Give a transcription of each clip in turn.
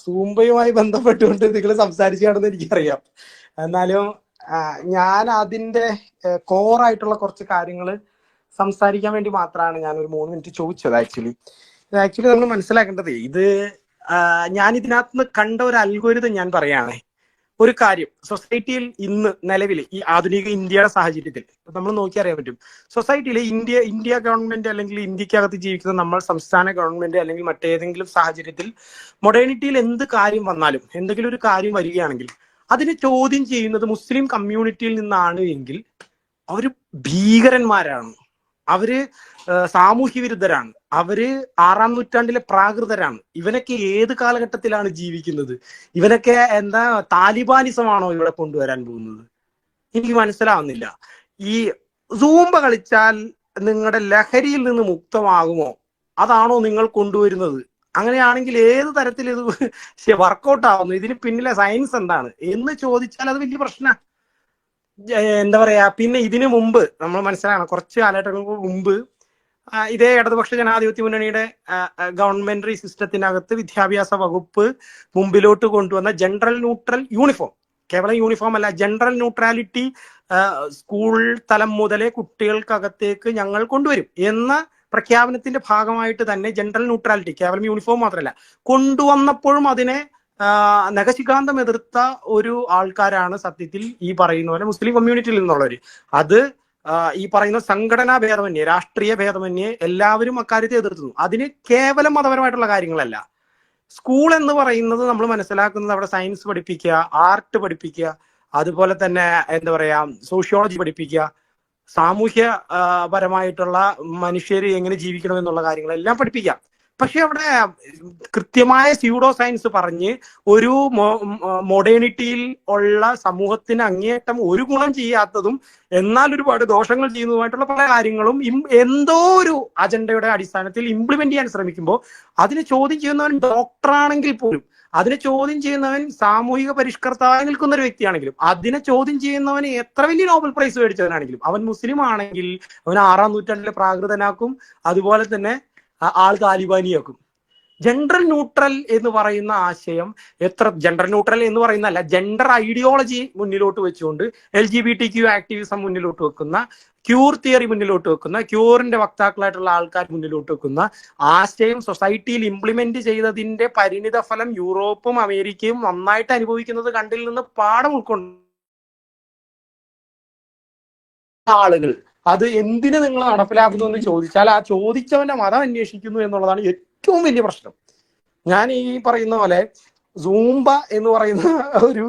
സൂംബയുമായി ബന്ധപ്പെട്ടുകൊണ്ട് നിങ്ങൾ സംസാരിക്കുകയാണെന്ന് എനിക്കറിയാം. എന്നാലും ഞാൻ അതിന്റെ കോറായിട്ടുള്ള കുറച്ച് കാര്യങ്ങൾ സംസാരിക്കാൻ വേണ്ടി മാത്രമാണ് ഞാൻ ഒരു 3 മിനിറ്റ് ചോദിച്ചത്. ആക്ച്വലി നമ്മൾ മനസ്സിലാക്കേണ്ടത് ഇത് ഞാൻ ഇതിനകത്ത് നിന്ന് കണ്ട ഒരു അൽഗോരിതം ഞാൻ പറയുകയാണേ. ഒരു കാര്യം, സൊസൈറ്റിയിൽ ഇന്ന് നിലവിൽ ഈ ആധുനിക ഇന്ത്യയുടെ സാഹചര്യത്തിൽ നമ്മൾ നോക്കി അറിയാൻ പറ്റും. സൊസൈറ്റിയിൽ ഇന്ത്യ ഗവൺമെന്റ് അല്ലെങ്കിൽ ഇന്ത്യക്കകത്ത് ജീവിക്കുന്ന നമ്മൾ സംസ്ഥാന ഗവൺമെന്റ് അല്ലെങ്കിൽ മറ്റേതെങ്കിലും സാഹചര്യത്തിൽ മൊഡേണിറ്റിയിൽ എന്ത് കാര്യം വന്നാലും, എന്തെങ്കിലും ഒരു കാര്യം വരികയാണെങ്കിൽ അതിനെ ചോദ്യം ചെയ്യുന്നത് മുസ്ലിം കമ്മ്യൂണിറ്റിയിൽ നിന്നാണ് എങ്കിൽ അവര് ഭീകരന്മാരാണ്, അവര് സാമൂഹ്യ വിരുദ്ധരാണ്, അവര് 6-ാം നൂറ്റാണ്ടിലെ പ്രാകൃതരാണ്. ഇവനൊക്കെ ഏത് കാലഘട്ടത്തിലാണ് ജീവിക്കുന്നത്? ഇവനൊക്കെ എന്താ താലിബാനിസമാണോ ഇവിടെ കൊണ്ടുവരാൻ പോകുന്നത്? എനിക്ക് മനസ്സിലാവുന്നില്ല. ഈ സൂംബ കളിച്ചാൽ നിങ്ങളുടെ ലഹരിയിൽ നിന്ന് മുക്തമാകുമോ? അതാണോ നിങ്ങൾ കൊണ്ടുവരുന്നത്? അങ്ങനെയാണെങ്കിൽ ഏത് തരത്തിൽ ഇത് വർക്കൗട്ട് ആവുന്നു? ഇതിന് പിന്നിലെ സയൻസ് എന്താണ് എന്ന് ചോദിച്ചാൽ അത് വലിയ പ്രശ്നമാണ്. എന്താ പറയാ, പിന്നെ ഇതിനു മുമ്പ് നമ്മൾ മനസ്സിലാക്കണം, കുറച്ച് കാലഘട്ടങ്ങൾക്ക് മുമ്പ് ഇതേ ഇടതുപക്ഷ ജനാധിപത്യ മുന്നണിയുടെ ഗവൺമെന്ററി സിസ്റ്റത്തിനകത്ത് വിദ്യാഭ്യാസ വകുപ്പ് മുമ്പിലോട്ട് കൊണ്ടുവന്ന ജനറൽ ന്യൂട്രൽ യൂണിഫോം, കേവലം യൂണിഫോം അല്ല, ജനറൽ ന്യൂട്രാലിറ്റി സ്കൂൾ തലം മുതലേ കുട്ടികൾക്കകത്തേക്ക് ഞങ്ങൾ കൊണ്ടുവരും എന്ന പ്രഖ്യാപനത്തിന്റെ ഭാഗമായിട്ട് തന്നെ ജനറൽ ന്യൂട്രാലിറ്റി, കേവലം യൂണിഫോം മാത്രമല്ല, കൊണ്ടുവന്നപ്പോഴും അതിനെ നഖശികാന്തം എതിർത്ത ഒരു ആൾക്കാരാണ് സത്യത്തിൽ ഈ പറയുന്ന പോലെ മുസ്ലിം കമ്മ്യൂണിറ്റിയിൽ നിന്നുള്ളവര്. അത് ഈ പറയുന്ന സംഘടനാ ഭേദമന്യേ, രാഷ്ട്രീയ ഭേദമന്യേ എല്ലാവരും അക്കാര്യത്തെ എതിർത്തുന്നു. അതിന് കേവലം മതപരമായിട്ടുള്ള കാര്യങ്ങളല്ല. സ്കൂൾ എന്ന് പറയുന്നത് നമ്മൾ മനസ്സിലാക്കുന്നത് അവിടെ സയൻസ് പഠിപ്പിക്കുക, ആർട്ട് പഠിപ്പിക്കുക, അതുപോലെ തന്നെ എന്താ പറയാ സോഷ്യോളജി പഠിപ്പിക്കുക, സാമൂഹ്യ പരമായിട്ടുള്ള മനുഷ്യർ എങ്ങനെ ജീവിക്കണം എന്നുള്ള കാര്യങ്ങളെല്ലാം പഠിപ്പിക്കാം. പക്ഷെ അവിടെ കൃത്യമായ സ്യൂഡോ സയൻസ് പറഞ്ഞ് ഒരു മോഡേണിറ്റിയിൽ ഉള്ള സമൂഹത്തിന് അങ്ങേയറ്റം ഒരു ഗുണം ചെയ്യാത്തതും എന്നാൽ ഒരുപാട് ദോഷങ്ങൾ ചെയ്യുന്നതുമായിട്ടുള്ള പല കാര്യങ്ങളും എന്തോ ഒരു അജണ്ടയുടെ അടിസ്ഥാനത്തിൽ ഇംപ്ലിമെന്റ് ചെയ്യാൻ ശ്രമിക്കുമ്പോൾ അതിനെ ചോദ്യം ചെയ്യുന്നവൻ ഡോക്ടറാണെങ്കിൽ പോലും, അതിനെ ചോദ്യം ചെയ്യുന്നവൻ സാമൂഹിക പരിഷ്കർത്താവായി നിൽക്കുന്ന ഒരു വ്യക്തിയാണെങ്കിലും, അതിനെ ചോദ്യം ചെയ്യുന്നവന് എത്ര വലിയ നോബൽ പ്രൈസ് മേടിച്ചവനാണെങ്കിലും, അവൻ മുസ്ലിം ആണെങ്കിൽ അവൻ 6-ാം നൂറ്റാണ്ടിലെ പ്രാകൃതനാക്കും, അതുപോലെ തന്നെ ആൾ താലിബാനിയാക്കും. ജെൻഡർ ന്യൂട്രൽ എന്ന് പറയുന്ന ആശയം ജെൻഡർ ന്യൂട്രൽ എന്ന് പറയുന്നതല്ല, ജെൻഡർ ഐഡിയോളജി മുന്നിലോട്ട് വെച്ചുകൊണ്ട് LGBTQ ആക്ടിവിസം മുന്നിലോട്ട് വെക്കുന്ന, ക്യൂർ തിയറി മുന്നിലോട്ട് വെക്കുന്ന, ക്യൂറിന്റെ വക്താക്കളായിട്ടുള്ള ആൾക്കാർ മുന്നിലോട്ട് വെക്കുന്ന ആശയം സൊസൈറ്റിയിൽ ഇംപ്ലിമെന്റ് ചെയ്തതിന്റെ പരിണിത ഫലം യൂറോപ്പും അമേരിക്കയും നന്നായിട്ട് അനുഭവിക്കുന്നത് കണ്ടിൽ നിന്ന് പാഠം ഉൾക്കൊണ്ട് ആളുകൾ അത് എന്തിനു നിങ്ങൾ നടപ്പിലാക്കുന്നു എന്ന് ചോദിച്ചാൽ ആ ചോദിച്ചവന്റെ മതം അന്വേഷിക്കുന്നു എന്നുള്ളതാണ് ഏറ്റവും വലിയ പ്രശ്നം. ഞാൻ ഈ പറയുന്ന പോലെ സൂംബ എന്ന് പറയുന്ന ഒരു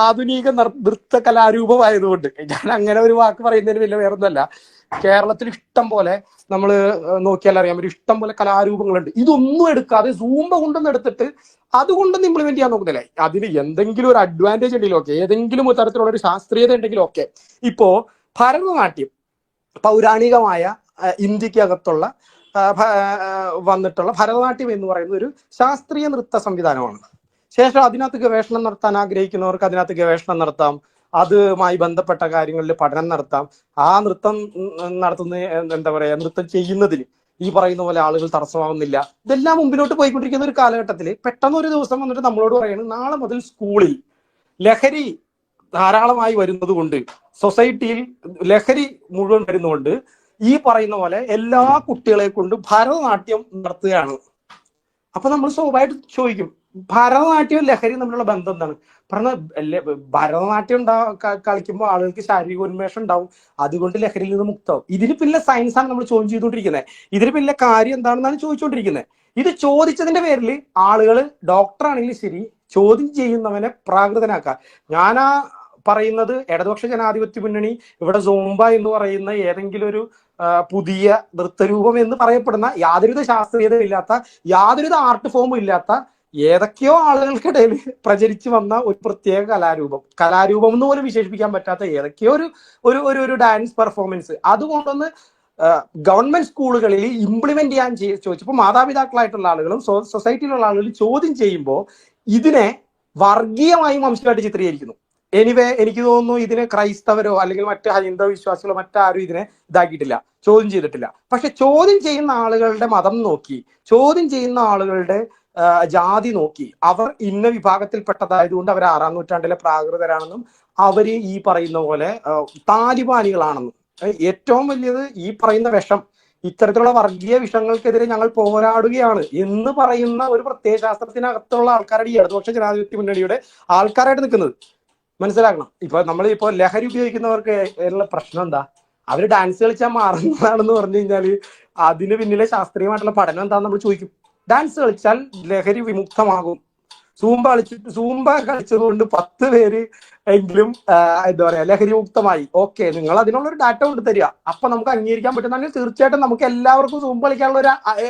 ആധുനിക നൃത്ത കലാരൂപമായതുകൊണ്ട് ഞാൻ അങ്ങനെ ഒരു വാക്ക് പറയുന്നതിന് വലിയ വേറൊന്നുമല്ല. കേരളത്തിൽ ഇഷ്ടം പോലെ നമ്മൾ നോക്കിയാൽ അറിയാം, ഒരു ഇഷ്ടം പോലെ കലാരൂപങ്ങളുണ്ട്. ഇതൊന്നും എടുക്കാതെ സൂംബ കൊണ്ടൊന്നും എടുത്തിട്ട് അതുകൊണ്ടൊന്നും ഇംപ്ലിമെന്റ് ചെയ്യാൻ നോക്കുന്നില്ലേ. അതിന് എന്തെങ്കിലും ഒരു അഡ്വാൻറ്റേജ് ഉണ്ടെങ്കിലും ഓക്കെ, ഏതെങ്കിലും ഒരു തരത്തിലുള്ള ഒരു ശാസ്ത്രീയത ഉണ്ടെങ്കിലും ഓക്കെ. ഇപ്പോ ഭരതനാട്യം പൗരാണികമായ ഇന്ത്യക്കകത്തുള്ള വന്നിട്ടുള്ള ഭരതനാട്യം എന്ന് പറയുന്ന ഒരു ശാസ്ത്രീയ നൃത്ത സംവിധാനമാണ്. ശേഷം അതിനകത്ത് ഗവേഷണം നടത്താൻ ആഗ്രഹിക്കുന്നവർക്ക് അതിനകത്ത് ഗവേഷണം നടത്താം, അതുമായി ബന്ധപ്പെട്ട കാര്യങ്ങളിൽ പഠനം നടത്താം. ആ നൃത്തം നടത്തുന്ന എന്താ പറയാ, നൃത്തം ചെയ്യുന്നതിൽ ഈ പറയുന്ന പോലെ ആളുകൾ തടസ്സമാവുന്നില്ല. ഇതെല്ലാം മുമ്പിലോട്ട് പോയിക്കൊണ്ടിരിക്കുന്ന ഒരു കാലഘട്ടത്തിൽ പെട്ടെന്ന് ഒരു ദിവസം വന്നിട്ട് നമ്മളോട് പറയുന്നത് നാളെ മുതൽ സ്കൂളിൽ ലഹരി ധാരാളമായി വരുന്നത് കൊണ്ട്, സൊസൈറ്റിയിൽ ലഹരി മുഴുവൻ വരുന്നതുകൊണ്ട് ഈ പറയുന്ന പോലെ എല്ലാ കുട്ടികളെ കൊണ്ട് ഭരതനാട്യം നടത്തുകയാണ്. അപ്പൊ നമ്മൾ സ്വാഭാവികമായിട്ട് ചോദിക്കും, ഭരതനാട്യവും ലഹരിയും തമ്മിലുള്ള ബന്ധം എന്താണ്? ഭരതനാട്യം കളിക്കുമ്പോൾ ആളുകൾക്ക് ശാരീരിക ഉന്മേഷം ഉണ്ടാവും, അതുകൊണ്ട് ലഹരിയിൽ നിന്ന് മുക്തമാവും. ഇതിന് പിന്നെ സയൻസാണ് നമ്മൾ ചോദ്യം ചെയ്തുകൊണ്ടിരിക്കുന്നത്. ഇതിന് പിന്നെ കാര്യം എന്താണെന്നാണ് ചോദിച്ചുകൊണ്ടിരിക്കുന്നത്. ഇത് ചോദിച്ചതിന്റെ പേരിൽ ആളുകൾ ഡോക്ടറാണെങ്കിലും ശരി ചോദ്യം ചെയ്യുന്നവനെ പ്രാകൃതനാക്കുക. ഞാനാ പറയുന്നത് ഇടതുപക്ഷ ജനാധിപത്യ മുന്നണി ഇവിടെ സൂംബ എന്ന് പറയുന്ന ഏതെങ്കിലും ഒരു പുതിയ നൃത്തരൂപം എന്ന് പറയപ്പെടുന്ന യാതൊരുവിധ ശാസ്ത്രീയതയും ഇല്ലാത്ത, യാതൊരുവിധ ആർട്ട് ഫോമും ഇല്ലാത്ത ഏതൊക്കെയോ ആളുകൾക്കിടയിൽ പ്രചരിച്ചു വന്ന ഒരു പ്രത്യേക കലാരൂപം എന്ന് പോലും വിശേഷിപ്പിക്കാൻ പറ്റാത്ത ഏതൊക്കെയോ ഒരു ഡാൻസ് പെർഫോമൻസ് അതുകൊണ്ടൊന്ന് ഗവൺമെന്റ് സ്കൂളുകളിൽ ഇംപ്ലിമെന്റ് ചെയ്യാൻ ചോദിച്ചപ്പോൾ മാതാപിതാക്കളായിട്ടുള്ള ആളുകളും സൊസൈറ്റിയിലുള്ള ആളുകളും ചോദ്യം ചെയ്യുമ്പോൾ ഇതിനെ വർഗീയമായും വംശമായിട്ട് ചിത്രീകരിക്കുന്നു. എനിവേ എനിക്ക് തോന്നുന്നു ഇതിനെ ക്രൈസ്തവരോ അല്ലെങ്കിൽ മറ്റ് ഹൈന്ദവ വിശ്വാസികളോ മറ്റാരും ഇതിനെ ഇതാക്കിയിട്ടില്ല, ചോദ്യം ചെയ്തിട്ടില്ല. പക്ഷെ ചോദ്യം ചെയ്യുന്ന ആളുകളുടെ മതം നോക്കി, ചോദ്യം ചെയ്യുന്ന ആളുകളുടെ ജാതി നോക്കി അവർ ഇന്ന വിഭാഗത്തിൽപ്പെട്ടതായതുകൊണ്ട് അവർ 6-ാം നൂറ്റാണ്ടിലെ പ്രാകൃതരാണെന്നും അവര് ഈ പറയുന്ന പോലെ താലിബാനികളാണെന്നും ഏറ്റവും വലിയത് ഈ പറയുന്ന വിഷം ഇത്തരത്തിലുള്ള വർഗീയ വിഷങ്ങൾക്കെതിരെ ഞങ്ങൾ പോരാടുകയാണ് എന്ന് പറയുന്ന ഒരു പ്രത്യയശാസ്ത്രത്തിനകത്തുള്ള ആൾക്കാരുടെ ഈ ഇടതുപക്ഷ ജനാധിപത്യ മുന്നണിയുടെ ആൾക്കാരായിട്ട് നിൽക്കുന്നത് മനസ്സിലാക്കണം. ഇപ്പൊ ലഹരി ഉപയോഗിക്കുന്നവർക്ക് ഉള്ള പ്രശ്നം എന്താ? അവര് ഡാൻസ് കളിച്ചാൽ മാറുന്നതാണെന്ന് പറഞ്ഞു കഴിഞ്ഞാല് അതിന് പിന്നിലെ ശാസ്ത്രീയമായിട്ടുള്ള പഠനം എന്താന്ന് നമ്മൾ ചോദിക്കും. ഡാൻസ് കളിച്ചാൽ ലഹരി വിമുക്തമാകും. സൂംബ കളിച്ചതുകൊണ്ട് 10 പേര് എങ്കിലും എന്താ പറയാ ലഹരി മുക്തമായി. ഓക്കെ, നിങ്ങൾ അതിനുള്ളൊരു ഡാറ്റ കൊണ്ട് തരിക, അപ്പൊ നമുക്ക് അംഗീകരിക്കാൻ പറ്റുന്നെങ്കിൽ തീർച്ചയായിട്ടും നമുക്ക് എല്ലാവർക്കും സൂംബ കളിക്കാനുള്ള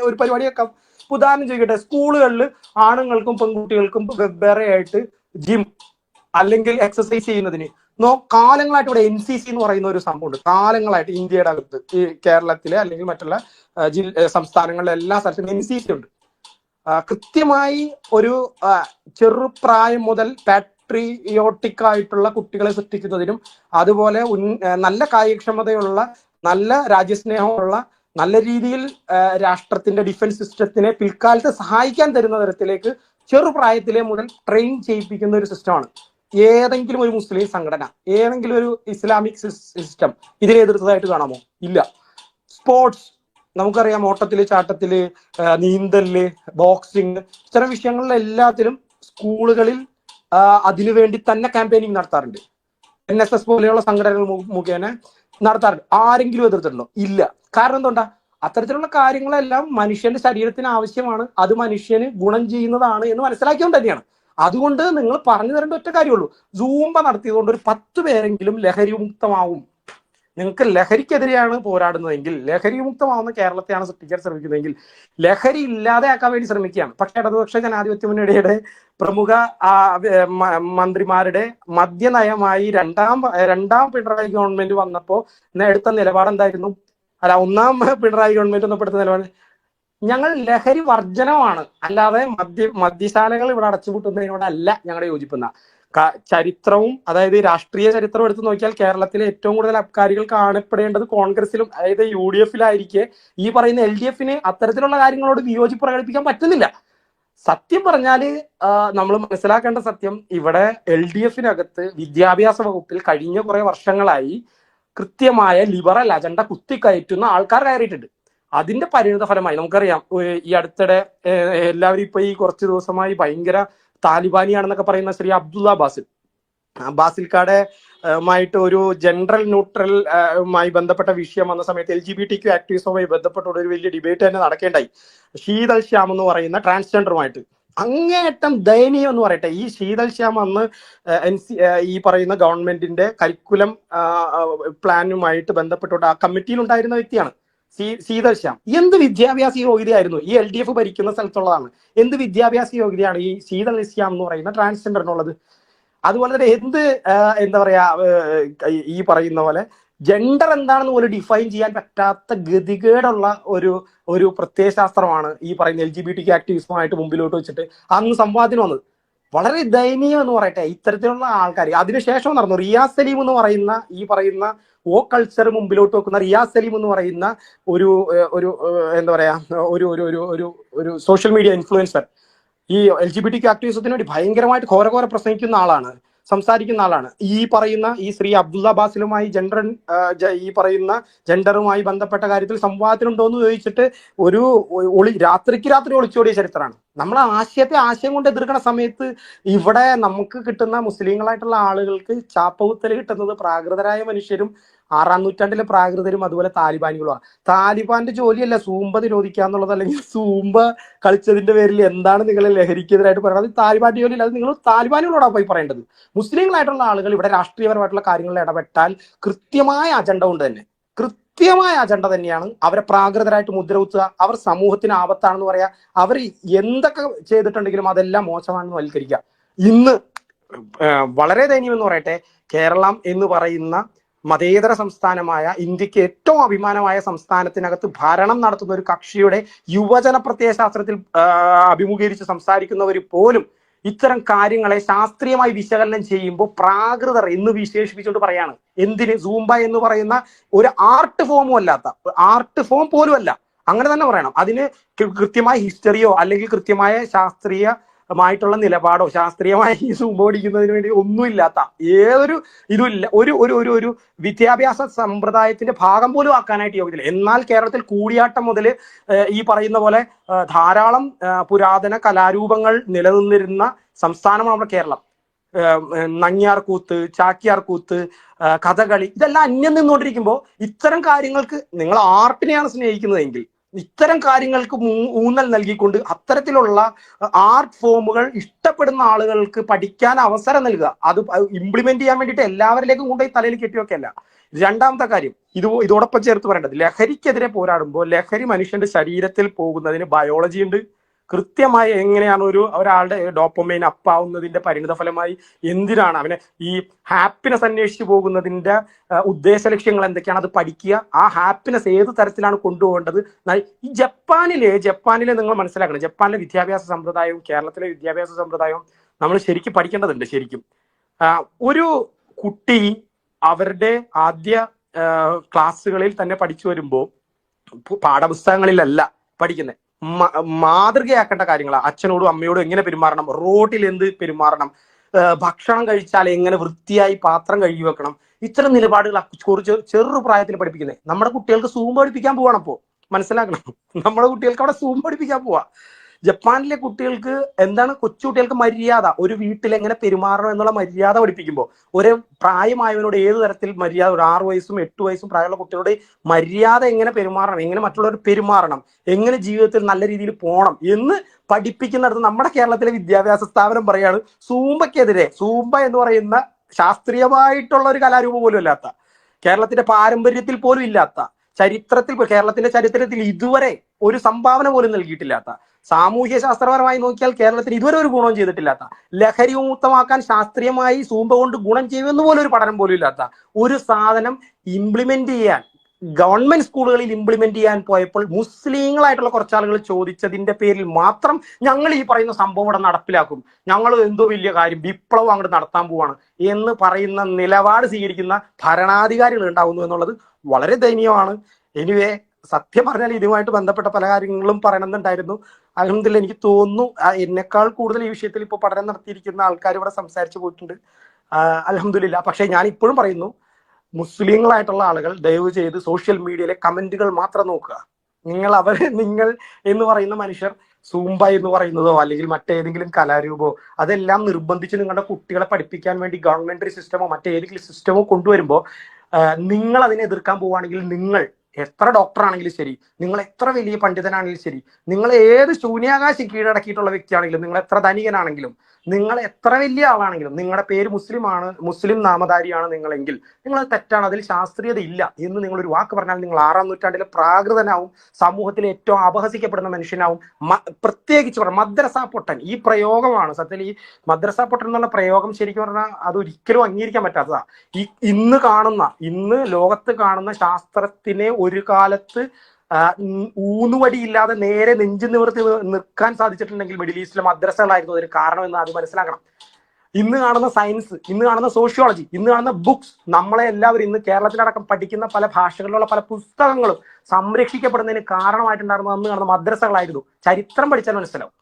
ഒരു പരിപാടി വെക്കാം. ഉദാഹരണം ചോദിക്കട്ടെ, സ്കൂളുകളിൽ ആണുങ്ങൾക്കും പെൺകുട്ടികൾക്കും വെവ്വേറെ ആയിട്ട് ജിം അല്ലെങ്കിൽ എക്സസൈസ് ചെയ്യുന്നതിന് കാലങ്ങളായിട്ട് ഇവിടെ NCC എന്ന് പറയുന്ന ഒരു സംഭവമുണ്ട്. കാലങ്ങളായിട്ട് ഇന്ത്യയുടെ അകത്ത് ഈ കേരളത്തിലെ അല്ലെങ്കിൽ മറ്റുള്ള സംസ്ഥാനങ്ങളിലെ എല്ലാ സ്ഥലത്തും NCC ഉണ്ട്. കൃത്യമായി ഒരു ചെറുപ്രായം മുതൽ പാട്രിയോട്ടിക് ആയിട്ടുള്ള കുട്ടികളെ സൃഷ്ടിക്കുന്നതിനും അതുപോലെ നല്ല കായികക്ഷമതയുള്ള നല്ല രാജ്യസ്നേഹമുള്ള നല്ല രീതിയിൽ രാഷ്ട്രത്തിന്റെ ഡിഫൻസ് സിസ്റ്റത്തിനെ പിൽക്കാലത്ത് സഹായിക്കാൻ തരുന്ന തരത്തിലേക്ക് ചെറുപ്രായത്തിലെ മുതൽ ട്രെയിൻ ചെയ്യിപ്പിക്കുന്ന ഒരു സിസ്റ്റമാണ്. ഏതെങ്കിലും ഒരു മുസ്ലിം സംഘടന, ഏതെങ്കിലും ഒരു ഇസ്ലാമിക് സിസ്റ്റം ഇതിനെ എതിർത്തതായിട്ട് കാണാമോ? ഇല്ല. സ്പോർട്സ് നമുക്കറിയാം, ഓട്ടത്തില്, ചാട്ടത്തില്, നീന്തല്, ബോക്സിങ്, ഇത്തരം വിഷയങ്ങളിലെല്ലാത്തിലും സ്കൂളുകളിൽ അതിനുവേണ്ടി തന്നെ ക്യാമ്പയിനിങ് നടത്താറുണ്ട്. NSS പോലെയുള്ള സംഘടനകൾ മുഖേന നടത്താറുണ്ട്. ആരെങ്കിലും എതിർത്തിട്ടുണ്ടോ? ഇല്ല. കാരണം എന്തുകൊണ്ടാ? അത്തരത്തിലുള്ള കാര്യങ്ങളെല്ലാം മനുഷ്യന്റെ ശരീരത്തിന് ആവശ്യമാണ്, അത് മനുഷ്യന് ഗുണം ചെയ്യുന്നതാണ് എന്ന് മനസ്സിലാക്കിയോണ്ട് തന്നെയാണ്. അതുകൊണ്ട് നിങ്ങൾ പറഞ്ഞു തരേണ്ട ഒറ്റ കാര്യമുള്ളൂ, സൂംബ നടത്തിയതുകൊണ്ട് ഒരു 10 പേരെങ്കിലും ലഹരി മുക്തമാവും. നിങ്ങൾക്ക് ലഹരിക്കെതിരെയാണ് പോരാടുന്നതെങ്കിൽ, ലഹരി മുക്തമാവുന്ന കേരളത്തെയാണ് സൃഷ്ടിക്കാൻ ശ്രമിക്കുന്നതെങ്കിൽ ലഹരി ഇല്ലാതെയാക്കാൻ വേണ്ടി ശ്രമിക്കുകയാണ്. പക്ഷേ ഇടതുപക്ഷ ജനാധിപത്യ മുന്നണിയുടെ പ്രമുഖ മന്ത്രിമാരുടെ മദ്യനയമായി രണ്ടാം പിണറായി ഗവൺമെന്റ് വന്നപ്പോ എടുത്ത നിലപാട് എന്തായിരുന്നു? ഒന്നാം പിണറായി ഗവൺമെന്റ് വന്നപ്പെടുത്ത നിലപാട് ഞങ്ങൾ ലഹരി വർജനമാണ്, അല്ലാതെ മദ്യശാലകൾ ഇവിടെ അടച്ചുപൂട്ടുന്നതിനോടല്ല ഞങ്ങളുടെ യോജിപ്പെന്ന ചരിത്രവും, അതായത് രാഷ്ട്രീയ ചരിത്രം എടുത്തു നോക്കിയാൽ കേരളത്തിലെ ഏറ്റവും കൂടുതൽ അബ്കാരികൾ കാണപ്പെടേണ്ടത് കോൺഗ്രസിലും, അതായത് UDF-ലായിരിക്കെ ഈ പറയുന്ന LDF-ന് അത്തരത്തിലുള്ള കാര്യങ്ങളോട് വിയോജിപ്പ് പ്രകടിപ്പിക്കാൻ പറ്റുന്നില്ല. സത്യം പറഞ്ഞാല് നമ്മൾ മനസ്സിലാക്കേണ്ട സത്യം, ഇവിടെ LDF-നകത്ത് വിദ്യാഭ്യാസ വകുപ്പിൽ കഴിഞ്ഞ കുറെ വർഷങ്ങളായി കൃത്യമായ ലിബറൽ അജണ്ട കുത്തിക്കയറ്റുന്ന ആൾക്കാർ കയറിയിട്ടുണ്ട്. അതിന്റെ പരിണിത ഫലമായി നമുക്കറിയാം, ഈ അടുത്തിടെ എല്ലാവരും ഇപ്പൊ ഈ കുറച്ച് ദിവസമായി ഭയങ്കര താലിബാനിയാണെന്നൊക്കെ പറയുന്ന ശ്രീ അബ്ദുള്ള ബാസിൽക്കാടെ മായിട്ട് ഒരു ജനറൽ ന്യൂട്രലുമായി ബന്ധപ്പെട്ട വിഷയം വന്ന സമയത്ത് LGBTQ ആക്ടിവിസവുമായി ബന്ധപ്പെട്ട ഒരു വലിയ ഡിബേറ്റ് തന്നെ നടക്കേണ്ടായി. ശീതൽ ശ്യാം എന്ന് പറയുന്ന ട്രാൻസ്ജെൻഡറുമായിട്ട് അങ്ങേയറ്റം ദയനീയം എന്ന് പറയട്ടെ. ഈ ശീതൽ ശ്യാം അന്ന് ഈ പറയുന്ന ഗവൺമെന്റിന്റെ കരിക്കുലം പ്ലാനുമായിട്ട് ബന്ധപ്പെട്ടുകൊണ്ട് ആ കമ്മിറ്റിയിൽ ഉണ്ടായിരുന്ന വ്യക്തിയാണ് ശീതൽ ശ്യാം. എന്ത് വിദ്യാഭ്യാസ യോഗ്യതയായിരുന്നു? ഈ LDF ഭരിക്കുന്ന സ്ഥലത്തുള്ളതാണ്. എന്ത് വിദ്യാഭ്യാസ യോഗ്യതയാണ് ഈ ശീതൽ ശ്യാം എന്ന് പറയുന്ന ട്രാൻസ്ജെൻഡറിനുള്ളത്? അതുപോലെ തന്നെ എന്താ പറയാ, ഈ പറയുന്ന പോലെ ജെൻഡർ എന്താണെന്ന് പോലും ഡിഫൈൻ ചെയ്യാൻ പറ്റാത്ത ഗതികേടുള്ള ഒരു പ്രത്യയശാസ്ത്രമാണ് ഈ പറയുന്ന LGBTQ ആക്ടിവിസവുമായിട്ട് മുമ്പിലോട്ട് വെച്ചിട്ട് അന്ന് സംവാദത്തിന് വന്നത്. വളരെ ദയനീയം എന്ന് പറയട്ടെ ഇത്തരത്തിലുള്ള ആൾക്കാർ. അതിനുശേഷം നടന്നു റിയാസ് സലീം എന്ന് പറയുന്ന ഈ പറയുന്ന കൾച്ചർ മുമ്പിലോട്ട് വെക്കുന്ന റിയാസ് സലീം എന്ന് പറയുന്ന ഒരു എന്താ പറയാ ഒരു സോഷ്യൽ മീഡിയ ഇൻഫ്ലുവൻസർ ഈ LGBTQ ആക്ടിവിസത്തിന് വേണ്ടി ഭയങ്കരമായിട്ട് ഘോരഘോര പ്രസംഗിക്കുന്ന ആളാണ്, സംസാരിക്കുന്ന ആളാണ്. ഈ ശ്രീ അബ്ദുള്ള ബാസിലുമായി ഈ പറയുന്ന ജെൻഡറുമായി ബന്ധപ്പെട്ട കാര്യത്തിൽ സംവാദത്തിനുണ്ടോ എന്ന് ചോദിച്ചിട്ട് രാത്രി ഒളിച്ചോടിയ ചരിത്രമാണ്. നമ്മൾ ആശയം കൊണ്ട് എതിർക്കുന്ന സമയത്ത് ഇവിടെ നമുക്ക് കിട്ടുന്ന മുസ്ലിങ്ങളായിട്ടുള്ള ആളുകൾക്ക് ചാപ്പകുത്തൽ കിട്ടുന്നത് പ്രാകൃതരായ മനുഷ്യരും 6-ാം നൂറ്റാണ്ടിലെ പ്രാകൃതരും അതുപോലെ താലിബാനികളുമാണ്. താലിബാന്റെ ജോലിയല്ല സൂംബ നിരോധിക്കുക എന്നുള്ളത്, അല്ലെങ്കിൽ സൂംബ കളിച്ചതിന്റെ പേരിൽ എന്താണ് നിങ്ങൾ ലഹരിക്കെതിരായിട്ട് പറയുന്നത്? താലിബാന്റെ ജോലിയില്ല, അത് നിങ്ങൾ താലിബാനികളോടാണ് പോയി പറയേണ്ടത്. മുസ്ലിങ്ങളായിട്ടുള്ള ആളുകൾ ഇവിടെ രാഷ്ട്രീയപരമായിട്ടുള്ള കാര്യങ്ങളിൽ ഇടപെട്ടാൽ കൃത്യമായ അജണ്ട തന്നെയാണ് അവരെ പ്രാകൃതരായിട്ട് മുദ്ര കുത്തുക. അവർ സമൂഹത്തിന് ആപത്താണെന്ന് പറയാ. അവർ എന്തൊക്കെ ചെയ്തിട്ടുണ്ടെങ്കിലും അതെല്ലാം മോശമാണെന്ന് വൽക്കരിക്കുക. ഇന്ന് വളരെ ദയനീയം എന്ന് പറയട്ടെ, കേരളം എന്ന് പറയുന്ന മതേതര സംസ്ഥാനമായ ഇന്ത്യക്ക് ഏറ്റവും അഭിമാനമായ സംസ്ഥാനത്തിനകത്ത് ഭരണം നടത്തുന്ന ഒരു കക്ഷിയുടെ യുവജന പ്രത്യയശാസ്ത്രത്തിൽ അഭിമുഖീകരിച്ച് സംസാരിക്കുന്നവർ പോലും ഇത്തരം കാര്യങ്ങളെ ശാസ്ത്രീയമായി വിശകലനം ചെയ്യുമ്പോൾ പ്രാകൃതർ എന്ന് വിശേഷിപ്പിച്ചുകൊണ്ട് പറയാണ്. എന്തിന്? സൂംബ എന്ന് പറയുന്ന ഒരു ആർട്ട് ഫോം പോലും അല്ല, അങ്ങനെ തന്നെ പറയണം. അതിന് കൃത്യമായ ഹിസ്റ്ററിയോ അല്ലെങ്കിൽ കൃത്യമായ ശാസ്ത്രീയമായിട്ടുള്ള നിലപാടോ ശാസ്ത്രീയമായി ഈ സൂമ്പ പഠിക്കുന്നതിന് വേണ്ടി ഒന്നുമില്ലാത്ത ഏതൊരു ഇതുമില്ല, ഒരു ഒരു ഒരു ഒരു വിദ്യാഭ്യാസ സമ്പ്രദായത്തിന്റെ ഭാഗം പോലും ആക്കാനായിട്ട് യോഗ്യതയില്ല. എന്നാൽ കേരളത്തിൽ കൂടിയാട്ടം മുതൽ ഈ പറയുന്ന പോലെ ധാരാളം പുരാതന കലാരൂപങ്ങൾ നിലനിന്നിരുന്ന സംസ്ഥാനമാണ് നമ്മുടെ കേരളം. നങ്ങ്യാർകൂത്ത്, ചാക്യാർകൂത്ത്, കഥകളി, ഇതെല്ലാം അന്യം നിന്നുകൊണ്ടിരിക്കുമ്പോൾ ഇത്തരം കാര്യങ്ങൾക്ക് നിങ്ങൾ ആർട്ടിനെയാണ് സ്നേഹിക്കുന്നതെങ്കിൽ ഇത്തരം കാര്യങ്ങൾക്ക് ഊന്നൽ നൽകിക്കൊണ്ട് അത്തരത്തിലുള്ള ആർട്ട് ഫോമുകൾ ഇഷ്ടപ്പെടുന്ന ആളുകൾക്ക് പഠിക്കാൻ അവസരം നൽകുക. അത് ഇംപ്ലിമെന്റ് ചെയ്യാൻ വേണ്ടിയിട്ട് എല്ലാവരിലേക്കും കൊണ്ടുപോയി തലയിൽ കെട്ടിവെക്കല്ല. രണ്ടാമത്തെ കാര്യം, ഇതോടൊപ്പം ചേർത്ത് പറയേണ്ടത്, ലഹരിക്കെതിരെ പോരാടുമ്പോൾ ലഹരി മനുഷ്യന്റെ ശരീരത്തിൽ പോകുന്നതിന് ബയോളജി ഉണ്ട്. കൃത്യമായി എങ്ങനെയാണ് ഒരാളുടെ ഡോപ്പമൈൻ അപ്പാവുന്നതിന്റെ പരിണിത ഫലമായി എന്തിനാണ് അവനെ ഈ ഹാപ്പിനെസ് അന്വേഷിച്ചു പോകുന്നതിന്റെ ഉദ്ദേശ ലക്ഷ്യങ്ങൾ എന്തൊക്കെയാണ്, അത് പഠിക്കുക. ആ ഹാപ്പിനെസ് ഏത് തരത്തിലാണ് കൊണ്ടുപോകേണ്ടത്. ഈ ജപ്പാനിലെ നിങ്ങൾ മനസ്സിലാക്കണം, ജപ്പാനിലെ വിദ്യാഭ്യാസ സമ്പ്രദായവും കേരളത്തിലെ വിദ്യാഭ്യാസ സമ്പ്രദായവും നമ്മൾ ശരിക്കും പഠിക്കേണ്ടതുണ്ട്. ശരിക്കും ഒരു കുട്ടി അവരുടെ ആദ്യ ക്ലാസ്സുകളിൽ തന്നെ പഠിച്ചു വരുമ്പോൾ പാഠപുസ്തകങ്ങളിലല്ല പഠിക്കുന്നത്, മാതൃകയാക്കേണ്ട കാര്യങ്ങളാണ്. അച്ഛനോടും അമ്മയോടും എങ്ങനെ പെരുമാറണം, റോഡിൽ എന്ത് പെരുമാറണം, ഭക്ഷണം കഴിച്ചാൽ എങ്ങനെ വൃത്തിയായി പാത്രം കഴുകി വെക്കണം, ഇത്തരം നിലപാടുകൾ കുറിച്ച് ചെറുപ്രായത്തിൽ പഠിപ്പിക്കുന്നത്. നമ്മുടെ കുട്ടികൾക്ക് സൂം പഠിപ്പിക്കാൻ പോവാണ്. അപ്പോൾ മനസ്സിലാക്കണം, നമ്മുടെ കുട്ടികൾക്ക് അവിടെ സൂം പഠിപ്പിക്കാൻ പോവാ. ജപ്പാനിലെ കുട്ടികൾക്ക് എന്താണ്, കൊച്ചുകുട്ടികൾക്ക് മര്യാദ, ഒരു വീട്ടിൽ എങ്ങനെ പെരുമാറണം എന്നുള്ള മര്യാദ പഠിപ്പിക്കുമ്പോൾ ഒരു പ്രായമായവനോട് ഏത് തരത്തിൽ മര്യാദ, ഒരു 6 വയസ്സും 8 വയസ്സും പ്രായമുള്ള കുട്ടികളുടെ മര്യാദ എങ്ങനെ പെരുമാറണം, എങ്ങനെ മറ്റുള്ളവർ പെരുമാറണം, എങ്ങനെ ജീവിതത്തിൽ നല്ല രീതിയിൽ പോകണം എന്ന് പഠിപ്പിക്കുന്നിടത്ത് നമ്മുടെ കേരളത്തിലെ വിദ്യാഭ്യാസ സ്ഥാപനം പറയാണ് സൂംബയ്ക്കെതിരെ, സൂംബ എന്ന് പറയുന്ന ശാസ്ത്രീയമായിട്ടുള്ള ഒരു കലാരൂപം പോലും ഇല്ലാത്ത, കേരളത്തിന്റെ പാരമ്പര്യത്തിൽ പോലും ഇല്ലാത്ത, കേരളത്തിന്റെ ചരിത്രത്തിൽ ഇതുവരെ ഒരു സംഭാവന പോലും നൽകിയിട്ടില്ലാത്ത, സാമൂഹ്യ ശാസ്ത്രപരമായി നോക്കിയാൽ കേരളത്തിൽ ഇതുവരെ ഒരു ഗുണം ചെയ്തിട്ടില്ലാത്ത, ലഹരി വിമുക്തമാക്കാൻ ശാസ്ത്രീയമായി സൂംബ കൊണ്ട് ഗുണം ചെയ്യുമെന്ന് പോലും ഒരു പഠനം പോലും ഇല്ലാത്ത ഒരു സാധനം ഇംപ്ലിമെന്റ് ചെയ്യാൻ ഗവൺമെന്റ് സ്കൂളുകളിൽ ഇംപ്ലിമെന്റ് ചെയ്യാൻ പോയപ്പോൾ മുസ്ലിങ്ങളായിട്ടുള്ള കുറച്ചാളുകൾ ചോദിച്ചതിന്റെ പേരിൽ മാത്രം ഞങ്ങൾ ഈ പറയുന്ന സംഭവം ഇവിടെ നടപ്പിലാക്കും, ഞങ്ങൾ എന്തോ വലിയ കാര്യം വിപ്ലവം അങ്ങോട്ട് നടത്താൻ പോവാണ് എന്ന് പറയുന്ന നിലപാട് സ്വീകരിക്കുന്ന ഭരണാധികാരികൾ ഉണ്ടാവുന്നു എന്നുള്ളത് വളരെ ദയനീയമാണ്. എനിവേ, സത്യം പറഞ്ഞാൽ ഇതുമായിട്ട് ബന്ധപ്പെട്ട പല കാര്യങ്ങളും പറയണമെന്നുണ്ടായിരുന്നു. അൽഹംദുലില്ലാഹ് എനിക്ക് തോന്നുന്നു എന്നെക്കാൾ കൂടുതൽ ഈ വിഷയത്തിൽ ഇപ്പോൾ പഠനം നടത്തിയിരിക്കുന്ന ആൾക്കാർ ഇവിടെ സംസാരിച്ചു പോയിട്ടുണ്ട്. അൽഹംദുലില്ലാഹ്. പക്ഷെ ഞാൻ ഇപ്പോഴും പറയുന്നു, മുസ്ലിങ്ങളായിട്ടുള്ള ആളുകൾ ദയവ് ചെയ്ത് സോഷ്യൽ മീഡിയയിലെ കമന്റുകൾ മാത്രം നോക്കുക. നിങ്ങൾ എന്ന് പറയുന്ന മനുഷ്യർ സൂംബ എന്ന് പറയുന്നതോ അല്ലെങ്കിൽ മറ്റേതെങ്കിലും കലാരൂപമോ അതെല്ലാം നിർബന്ധിച്ച് നിങ്ങളുടെ കുട്ടികളെ പഠിപ്പിക്കാൻ വേണ്ടി ഗവൺമെന്റ് സിസ്റ്റമോ മറ്റേതെങ്കിലും സിസ്റ്റമോ കൊണ്ടുവരുമ്പോൾ നിങ്ങൾ അതിനെ എതിർക്കാൻ പോവുകയാണെങ്കിൽ, നിങ്ങൾ എത്ര ഡോക്ടർ ആണെങ്കിലും ശരി, നിങ്ങൾ എത്ര വലിയ പണ്ഡിതനാണെങ്കിലും ശരി, നിങ്ങൾ ഏത് ശൂന്യാകാശം കീഴടക്കിയിട്ടുള്ള വ്യക്തിയാണെങ്കിലും, നിങ്ങൾ എത്ര ധനികനാണെങ്കിലും, നിങ്ങൾ എത്ര വലിയ ആളാണെങ്കിലും, നിങ്ങളുടെ പേര് മുസ്ലിം നാമധാരിയാണ് നിങ്ങളെങ്കിൽ നിങ്ങൾ തെറ്റാണ്, അതിൽ ശാസ്ത്രീയത ഇല്ല എന്ന് നിങ്ങൾ ഒരു വാക്ക് പറഞ്ഞാൽ നിങ്ങൾ 6-ാം നൂറ്റാണ്ടിലെ പ്രാകൃതനാവും, സമൂഹത്തിലെ ഏറ്റവും അപഹസിക്കപ്പെടുന്ന മനുഷ്യനാവും. പ്രത്യേകിച്ച് മദ്രസ പൊട്ടൻ, ഈ പ്രയോഗമാണ് സത്യത്തിൽ, ഈ മദ്രസ പൊട്ടൻ എന്നുള്ള പ്രയോഗം ശരിക്കും പറഞ്ഞാൽ അത് ഒരിക്കലും അംഗീകരിക്കാൻ പറ്റാത്തതാ. ഇന്ന് ലോകത്ത് കാണുന്ന ശാസ്ത്രത്തിനെ ഒരു കാലത്ത് ഊന്നുവടിയില്ലാതെ നേരെ നെഞ്ചു നിവർത്തി നിൽക്കാൻ സാധിച്ചിട്ടുണ്ടെങ്കിൽ മിഡിൽ ഈസ്റ്റിലെ മദ്രസകളായിരുന്നു അതിന് കാരണം എന്ന് അത് മനസ്സിലാക്കണം. ഇന്ന് കാണുന്ന സയൻസ്, ഇന്ന് കാണുന്ന സോഷ്യോളജി, ഇന്ന് കാണുന്ന ബുക്സ്, നമ്മളെ എല്ലാവരും ഇന്ന് കേരളത്തിലടക്കം പഠിക്കുന്ന പല ഭാഷകളിലുള്ള പല പുസ്തകങ്ങളും സംരക്ഷിക്കപ്പെടുന്നതിന് കാരണമായിട്ടുണ്ടായിരുന്നത് അന്ന് കാണുന്ന മദ്രസകളായിരുന്നു. ചരിത്രം പഠിച്ചാൽ മനസ്സിലാവും.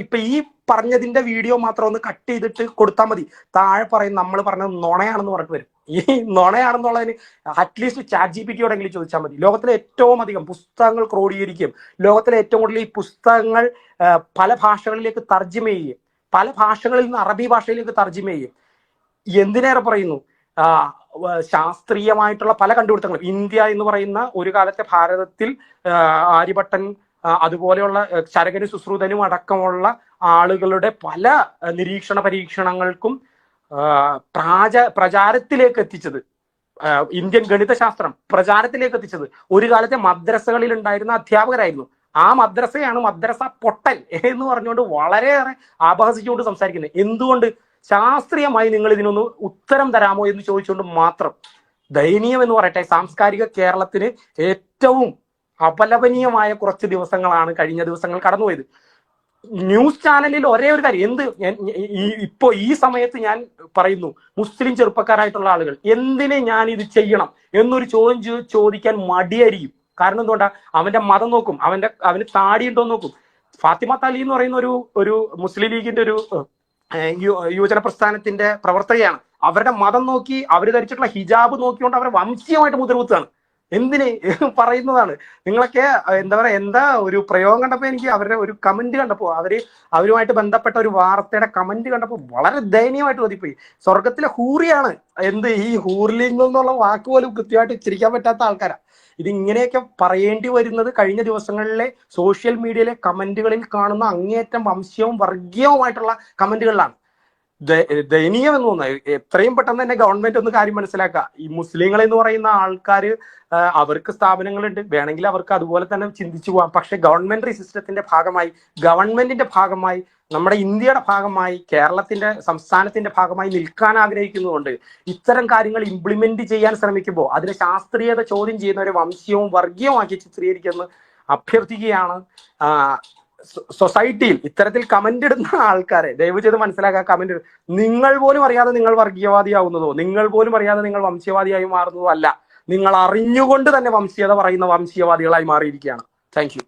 ഇപ്പൊ ഈ പറഞ്ഞതിന്റെ വീഡിയോ മാത്രം ഒന്ന് കട്ട് ചെയ്തിട്ട് കൊടുത്താൽ മതി, താഴെ പറയും നമ്മൾ പറഞ്ഞത് നുണയാണെന്ന് പറഞ്ഞിട്ട് വരും. ഈ നുണയാണെന്നുള്ളതിന് അറ്റ്ലീസ്റ്റ് ചാറ്റ് GPT യോടെങ്കിലും ചോദിച്ചാൽ മതി. ലോകത്തിലെ ഏറ്റവും അധികം പുസ്തകങ്ങൾ ക്രോഡീകരിക്കുകയും ലോകത്തിലെ ഏറ്റവും കൂടുതൽ ഈ പുസ്തകങ്ങൾ പല ഭാഷകളിലേക്ക് തർജ്ജിമ ചെയ്യുകയും പല ഭാഷകളിൽ നിന്ന് അറബി ഭാഷയിലേക്ക് തർജ്ജിമ ചെയ്യും. എന്തിനേറെ പറയുന്നു, ശാസ്ത്രീയമായിട്ടുള്ള പല കണ്ടുപിടുത്തങ്ങളും ഇന്ത്യ എന്ന് പറയുന്ന ഒരു കാലത്തെ ഭാരതത്തിൽ ആര്യഭട്ടൻ അതുപോലെയുള്ള ശരകനും സുശ്രുതനും അടക്കമുള്ള ആളുകളുടെ പല നിരീക്ഷണ പരീക്ഷണങ്ങൾക്കും പ്രചാരത്തിലേക്ക് എത്തിച്ചത്, ഇന്ത്യൻ ഗണിതശാസ്ത്രം പ്രചാരത്തിലേക്ക് എത്തിച്ചത് ഒരു കാലത്തെ മദ്രസകളിൽ ഉണ്ടായിരുന്ന അധ്യാപകരായിരുന്നു. ആ മദ്രസയാണ് മദ്രസ പൊട്ടൻ എന്ന് പറഞ്ഞുകൊണ്ട് വളരെയേറെ അപഹസിച്ചുകൊണ്ട് സംസാരിക്കുന്നത്. എന്തുകൊണ്ട്? ശാസ്ത്രീയമായി നിങ്ങൾ ഇതിനൊന്ന് ഉത്തരം തരാമോ എന്ന് ചോദിച്ചുകൊണ്ട് മാത്രം. ദയനീയം എന്ന് പറയട്ടെ, സാംസ്കാരിക കേരളത്തിന് ഏറ്റവും അപലപനീയമായ കുറച്ച് ദിവസങ്ങളാണ് കഴിഞ്ഞ ദിവസങ്ങൾ കടന്നുപോയത്. ന്യൂസ് ചാനലിൽ ഒരേ ഒരു കാര്യം, ഇപ്പോ ഈ സമയത്ത് ഞാൻ പറയുന്നു, മുസ്ലിം ചെറുപ്പക്കാരായിട്ടുള്ള ആളുകൾ എന്തിനെ ഞാൻ ഇത് ചെയ്യണം എന്നൊരു ചോദ്യം ചോദിക്കാൻ മടിയായിരിക്കും. കാരണം എന്തുകൊണ്ടാ? അവന്റെ മതം നോക്കും, അവന് താടിയുണ്ടോ നോക്കും. ഫാത്തിമ തലി എന്ന് പറയുന്ന ഒരു മുസ്ലിം ലീഗിന്റെ ഒരു യുവജന പ്രസ്ഥാനത്തിന്റെ പ്രവർത്തകയാണ്. അവരുടെ മതം നോക്കി, അവർ ധരിച്ചിട്ടുള്ള ഹിജാബ് നോക്കിക്കൊണ്ട് അവരെ വംശീയമായിട്ട് മുദ്രകുത്തുകയാണ്. എന്തിന് പറയുന്നതാണ്. നിങ്ങളൊക്കെ എന്താ പറയാ, എന്താ ഒരു പ്രയോഗം കണ്ടപ്പോ എനിക്ക് അവരുടെ ഒരു കമന്റ് കണ്ടപ്പോ, അവരുമായിട്ട് ബന്ധപ്പെട്ട ഒരു വാർത്തയുടെ കമന്റ് കണ്ടപ്പോ വളരെ ദയനീയമായിട്ട് തോന്നിപ്പോയി. സ്വർഗത്തിലെ ഹൂറിയാണ് ഈ ഹൂർലിംഗ് എന്നുള്ള വാക്ക് പോലും കൃത്യമായിട്ട് ഉച്ചരിക്കാൻ പറ്റാത്ത ആൾക്കാരാ. ഇത് ഇങ്ങനെയൊക്കെ പറയേണ്ടി വരുന്നത് കഴിഞ്ഞ ദിവസങ്ങളിലെ സോഷ്യൽ മീഡിയയിലെ കമന്റുകളിൽ കാണുന്ന അങ്ങേയറ്റം വംശീയവും വർഗീയവുമായിട്ടുള്ള കമന്റുകളിലാണ്. ദയനീയം എന്ന് തോന്നുന്നത്. എത്രയും പെട്ടെന്ന് തന്നെ ഗവൺമെന്റ് ഒന്ന് കാര്യം മനസ്സിലാക്കുക. ഈ മുസ്ലിങ്ങൾ എന്ന് പറയുന്ന ആൾക്കാർ, അവർക്ക് സ്ഥാപനങ്ങളുണ്ട്, വേണമെങ്കിൽ അവർക്ക് അതുപോലെ തന്നെ ചിന്തിച്ചു പോകാം. പക്ഷെ ഗവൺമെന്ററി സിസ്റ്റത്തിന്റെ ഭാഗമായി, ഗവൺമെന്റിന്റെ ഭാഗമായി, നമ്മുടെ ഇന്ത്യയുടെ ഭാഗമായി, കേരളത്തിന്റെ സംസ്ഥാനത്തിന്റെ ഭാഗമായി നിൽക്കാൻ ആഗ്രഹിക്കുന്നതുകൊണ്ട് ഇത്തരം കാര്യങ്ങൾ ഇംപ്ലിമെന്റ് ചെയ്യാൻ ശ്രമിക്കുമ്പോൾ അതിനെ ശാസ്ത്രീയത ചോദ്യം ചെയ്യുന്നവരെ വംശീയവും വർഗീയവുമാക്കി ചിത്രീകരിക്കുന്നത് അഭ്യർത്ഥിക്കുകയാണ്. സൊസൈറ്റിയിൽ ഇത്തരത്തിൽ കമന്റ് ഇടുന്ന ആൾക്കാരെ ദയവ് ചെയ്ത് മനസ്സിലാക്കുക. കമന്റ് നിങ്ങൾ പോലും അറിയാതെ നിങ്ങൾ വർഗീയവാദിയാവുന്നതോ, നിങ്ങൾ പോലും അറിയാതെ നിങ്ങൾ വംശീയവാദിയായി മാറുന്നതോ അല്ല. നിങ്ങൾ അറിഞ്ഞുകൊണ്ട് തന്നെ വംശീയത പറയുന്ന വംശീയവാദികളായി മാറിയിരിക്കുകയാണ്. Thank you.